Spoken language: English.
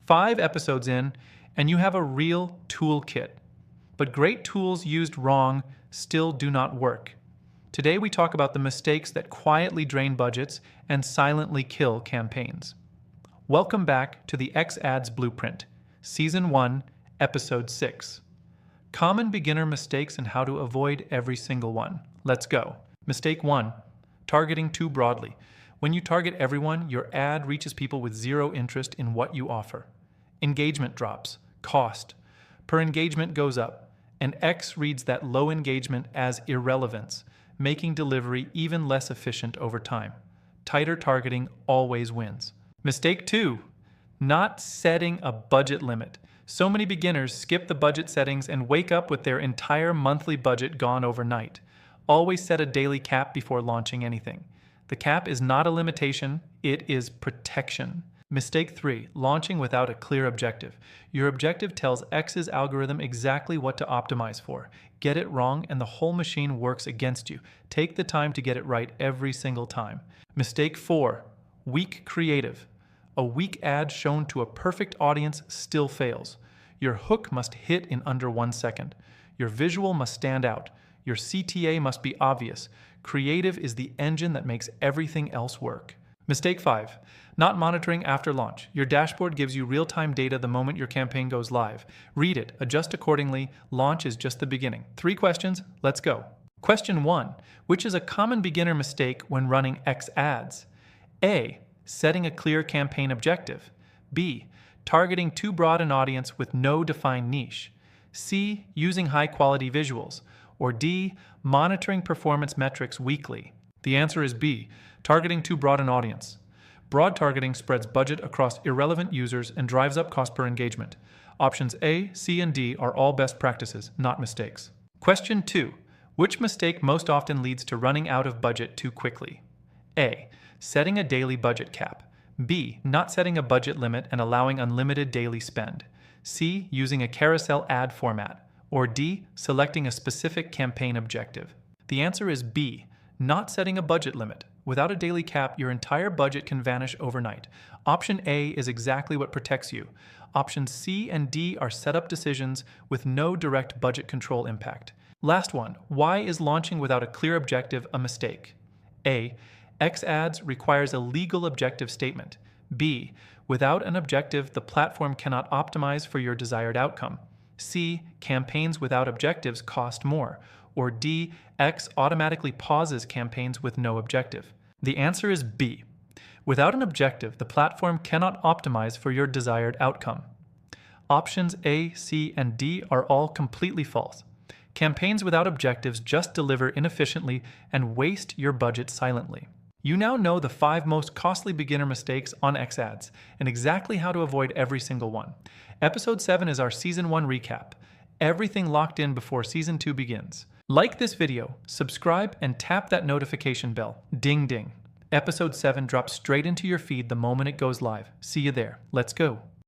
5 episodes in, and you have a real toolkit. But great tools used wrong still do not work. Today we talk about the mistakes that quietly drain budgets and silently kill campaigns. Welcome back to the X-Ads Blueprint, Season 1, Episode 6. Common beginner mistakes and how to avoid every single one. Let's go. Mistake 1. Targeting too broadly. When you target everyone, your ad reaches people with zero interest in what you offer. Engagement drops. Cost per engagement goes up, and X reads that low engagement as irrelevance, making delivery even less efficient over time. Tighter targeting always wins. Mistake 2. Not setting a budget limit. So many beginners skip the budget settings and wake up with their entire monthly budget gone overnight. Always set a daily cap before launching anything. The cap is not a limitation, it is protection. Mistake 3. Launching without a clear objective. Your objective tells X's algorithm exactly what to optimize for. Get it wrong and the whole machine works against you. Take the time to get it right every single time. Mistake 4. Weak creative. A weak ad shown to a perfect audience still fails. Your hook must hit in under 1 second. Your visual must stand out. Your CTA must be obvious. Creative is the engine that makes everything else work. Mistake 5. Not monitoring after launch. Your dashboard gives you real-time data the moment your campaign goes live. Read it, adjust accordingly. Launch is just the beginning. 3 questions, let's go. Question 1. Which is a common beginner mistake when running X ads? A. Setting a clear campaign objective. B. Targeting too broad an audience with no defined niche. C. Using high-quality visuals. Or D. Monitoring performance metrics weekly. The answer is B. Targeting too broad an audience. Broad targeting spreads budget across irrelevant users and drives up cost per engagement. Options A, C, and D are all best practices, not mistakes. Question 2. Which mistake most often leads to running out of budget too quickly? A. Setting a daily budget cap. B. Not setting a budget limit and allowing unlimited daily spend. C. Using a carousel ad format. Or D. Selecting a specific campaign objective. The answer is B. Not setting a budget limit. Without a daily cap, your entire budget can vanish overnight. Option A is exactly what protects you. Options C and D are setup decisions with no direct budget control impact. Last one. Why is launching without a clear objective a mistake? A. X ads requires a legal objective statement. B. Without an objective, the platform cannot optimize for your desired outcome. C. Campaigns without objectives cost more. Or D. X automatically pauses campaigns with no objective. The answer is B. Without an objective, the platform cannot optimize for your desired outcome. Options A, C, and D are all completely false. Campaigns without objectives just deliver inefficiently and waste your budget silently. You now know the 5 most costly beginner mistakes on X ads and exactly how to avoid every single one. Episode 7 is our Season 1 recap. Everything locked in before Season 2 begins. Like this video, subscribe, and tap that notification bell. Ding ding. Episode 7 drops straight into your feed the moment it goes live. See you there. Let's go.